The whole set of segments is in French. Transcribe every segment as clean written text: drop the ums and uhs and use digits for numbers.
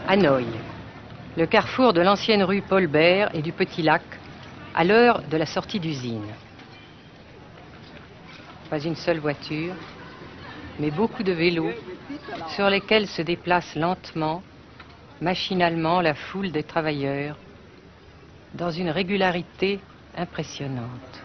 Hanoï, le carrefour de l'ancienne rue Paul Bert et du Petit Lac, à l'heure de la sortie d'usine. Pas une seule voiture, mais beaucoup de vélos sur lesquels se déplace lentement, machinalement la foule des travailleurs, dans une régularité impressionnante.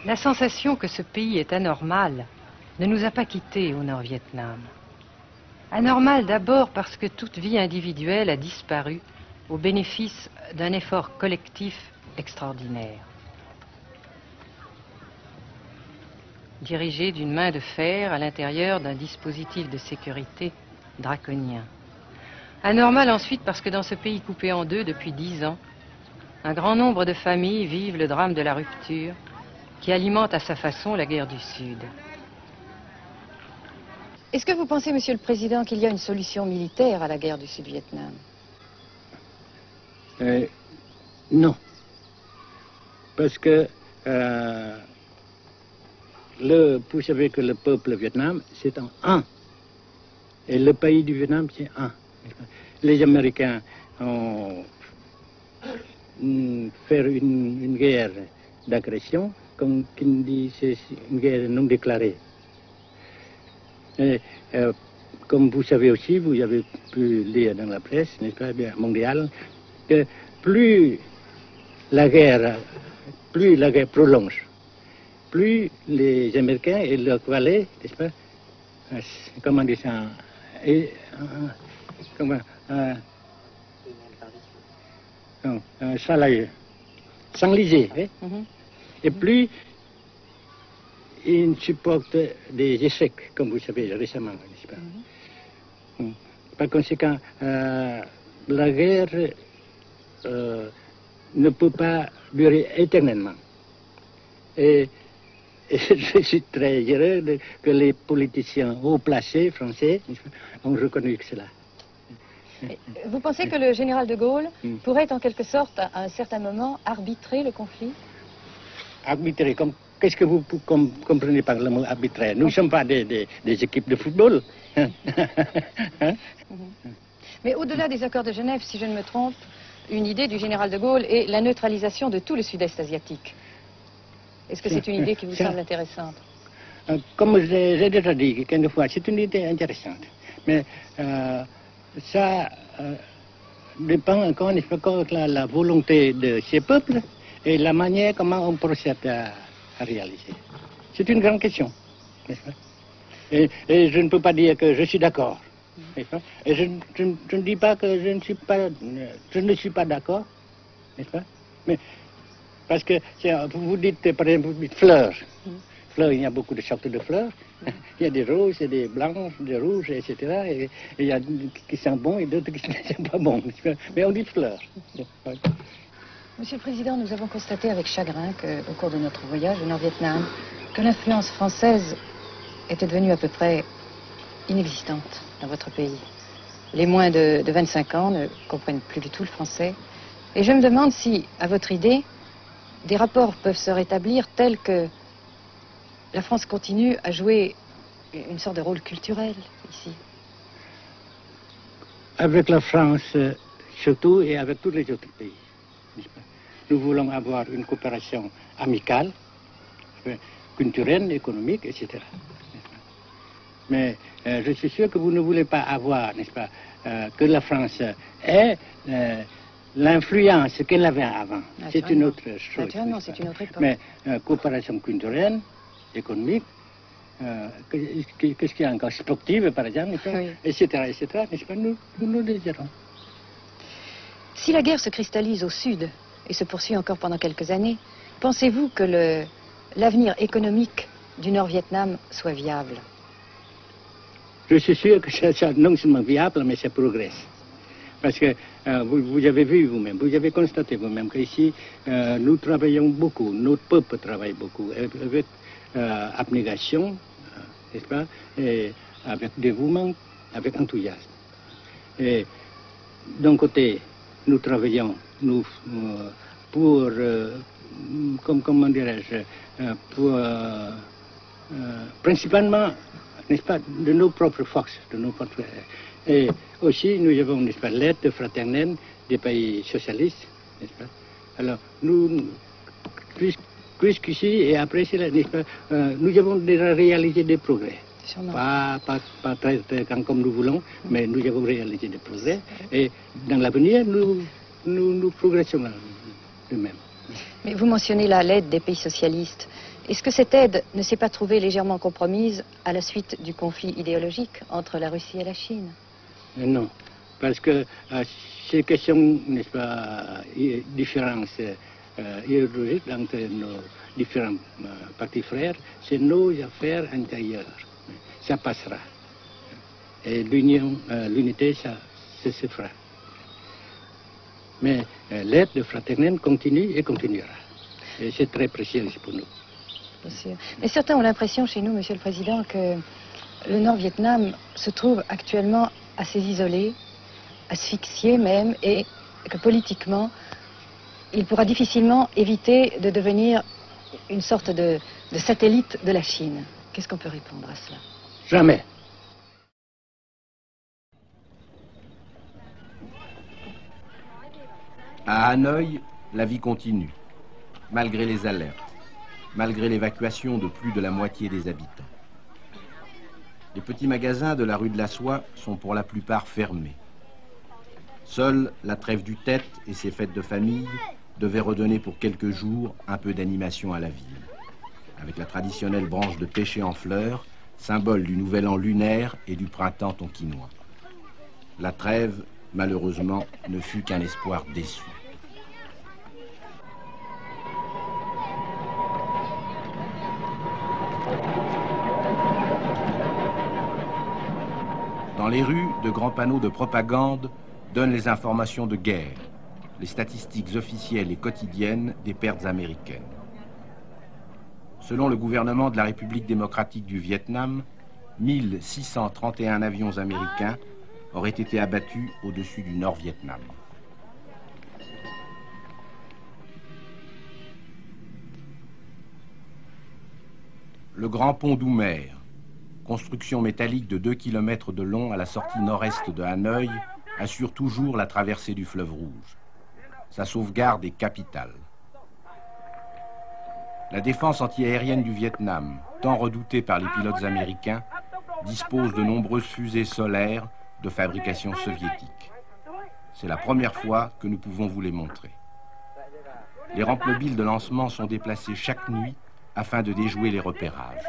La sensation que ce pays est anormal ne nous a pas quittés au Nord-Vietnam. Anormal d'abord parce que toute vie individuelle a disparu au bénéfice d'un effort collectif extraordinaire. Dirigé d'une main de fer à l'intérieur d'un dispositif de sécurité draconien. Anormal ensuite parce que dans ce pays coupé en deux depuis 10 ans, un grand nombre de familles vivent le drame de la rupture qui alimente à sa façon la guerre du Sud. Est-ce que vous pensez, Monsieur le Président, qu'il y a une solution militaire à la guerre du Sud-Vietnam? Non. Parce que vous savez que le peuple Vietnam, c'est un. Et le pays du Vietnam, c'est un. Les Américains ont fait une guerre d'agression, comme qui dit, c'est une guerre non déclarée. Et, comme vous savez aussi, vous avez pu lire dans la presse, n'est-ce pas, mondiale, que plus la guerre prolonge, plus les Américains et leurs valets, n'est-ce pas, comment dire ça, s'enliser, hein? Et plus ils supportent des échecs, comme vous savez récemment, n'est-ce pas? Par conséquent, la guerre ne peut pas durer éternellement. Et je suis très heureux que les politiciens haut placés français ont reconnu cela. Vous pensez que le général de Gaulle pourrait en quelque sorte, à un certain moment, arbitrer le conflit? Arbitrer, qu'est-ce que vous comprenez par le mot arbitraire? Nous ne sommes pas des équipes de football. Hein? Mais au-delà des accords de Genève, si je ne me trompe, une idée du général de Gaulle est la neutralisation de tout le sud-est asiatique. Est-ce que c'est une idée qui vous semble intéressante? Comme j'ai déjà dit quelquefois, c'est une idée intéressante. Mais ça dépend encore une fois de la volonté de ces peuples et la manière comment on procède à réaliser. C'est une grande question, n'est-ce pas? Et je ne peux pas dire que je suis d'accord. Et je ne dis pas que je ne suis pas d'accord, n'est-ce pas? Mais parce que vous dites, par exemple, vous dites fleurs. Fleurs, il y a beaucoup de sortes de fleurs. Il y a des roses, il y a des blanches, des rouges, etc. Et il y a qui sont bons et d'autres qui ne sont pas bons. Mais on dit fleurs. Monsieur le Président, nous avons constaté avec chagrin qu'au cours de notre voyage au Nord-Vietnam, que l'influence française était devenue à peu près inexistante dans votre pays. Les moins de 25 ans ne comprennent plus du tout le français. Et je me demande si, à votre idée, des rapports peuvent se rétablir tels que la France continue à jouer une sorte de rôle culturel ici. Avec la France surtout et avec tous les autres pays. Nous voulons avoir une coopération amicale, culturelle, économique, etc. Mais je suis sûr que vous ne voulez pas avoir, n'est-ce pas, que la France ait l'influence qu'elle avait avant. C'est une autre chose. Naturellement, c'est une autre époque. Mais coopération culturelle, économique, qu'est-ce qu'il y a encore, sportive par exemple, oui. etc., n'est-ce pas, nous le désirons. Si la guerre se cristallise au sud et se poursuit encore pendant quelques années, pensez-vous que l'avenir économique du Nord-Vietnam soit viable? Je suis sûr que c'est non seulement viable, mais ça progresse. Parce que vous avez vu vous-même, vous avez constaté vous-même qu'ici, nous travaillons beaucoup, notre peuple travaille beaucoup, avec abnégation, n'est-ce pas, et avec dévouement, avec enthousiasme. Et d'un côté, nous travaillons pour, comment dirais-je, pour, principalement, n'est-ce pas, de nos propres forces, de nos propres... Et aussi, nous avons, n'est-ce pas, l'aide fraternelle des pays socialistes, n'est-ce pas. Alors, nous, jusqu'ici et après cela, n'est-ce pas, nous avons déjà réalisé des progrès. Pas très grand comme nous voulons, mais nous avons réalisé des progrès. Et dans l'avenir, nous progressons de même. Mais vous mentionnez là l'aide des pays socialistes. Est-ce que cette aide ne s'est pas trouvée légèrement compromise à la suite du conflit idéologique entre la Russie et la Chine? Non, parce que ces questions, n'est-ce pas, différences idéologiques entre nos différents partis frères, c'est nos affaires intérieures. Ça passera. Et l'unité, ça se fera. Mais l'aide fraternelle continue et continuera. Et c'est très précieux pour nous. Bien sûr. Mais certains ont l'impression chez nous, Monsieur le Président, que le Nord-Vietnam se trouve actuellement assez isolé, asphyxié même, et que politiquement, il pourra difficilement éviter de devenir une sorte de satellite de la Chine. Qu'est-ce qu'on peut répondre à cela? Jamais. À Hanoï, la vie continue, malgré les alertes, malgré l'évacuation de plus de la moitié des habitants. Les petits magasins de la rue de la Soie sont pour la plupart fermés. Seule la trêve du Tet et ses fêtes de famille devaient redonner pour quelques jours un peu d'animation à la ville, avec la traditionnelle branche de pêcher en fleurs, symbole du nouvel an lunaire et du printemps tonkinois. La trêve, malheureusement, ne fut qu'un espoir déçu. Dans les rues, de grands panneaux de propagande donnent les informations de guerre, les statistiques officielles et quotidiennes des pertes américaines. Selon le gouvernement de la République démocratique du Vietnam, 1631 avions américains auraient été abattus au-dessus du Nord-Vietnam. Le grand pont d'Oumer, construction métallique de 2 km de long à la sortie nord-est de Hanoï, assure toujours la traversée du fleuve Rouge. Sa sauvegarde est capitale. La défense antiaérienne du Vietnam, tant redoutée par les pilotes américains, dispose de nombreuses fusées solaires de fabrication soviétique. C'est la première fois que nous pouvons vous les montrer. Les rampes mobiles de lancement sont déplacées chaque nuit afin de déjouer les repérages.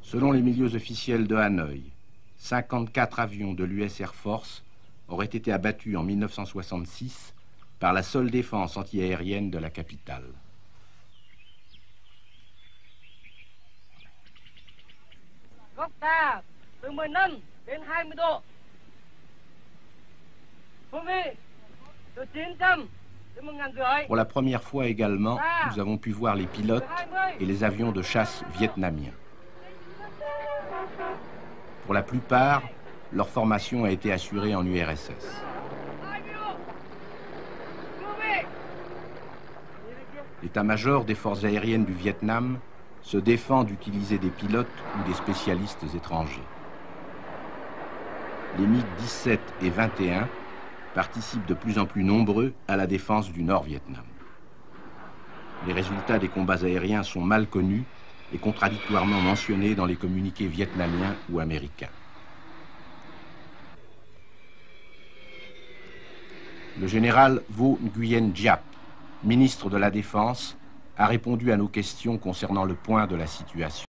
Selon les milieux officiels de Hanoï, 54 avions de l'US Air Force auraient été abattus en 1966 par la seule défense antiaérienne de la capitale. Pour la première fois également, nous avons pu voir les pilotes et les avions de chasse vietnamiens. Pour la plupart, leur formation a été assurée en URSS. L'état-major des forces aériennes du Vietnam se défend d'utiliser des pilotes ou des spécialistes étrangers. Les MiG-17 et 21 participent de plus en plus nombreux à la défense du Nord-Vietnam. Les résultats des combats aériens sont mal connus et contradictoirement mentionnés dans les communiqués vietnamiens ou américains. Le général Vo Nguyen Giap, ministre de la Défense, a répondu à nos questions concernant le point de la situation.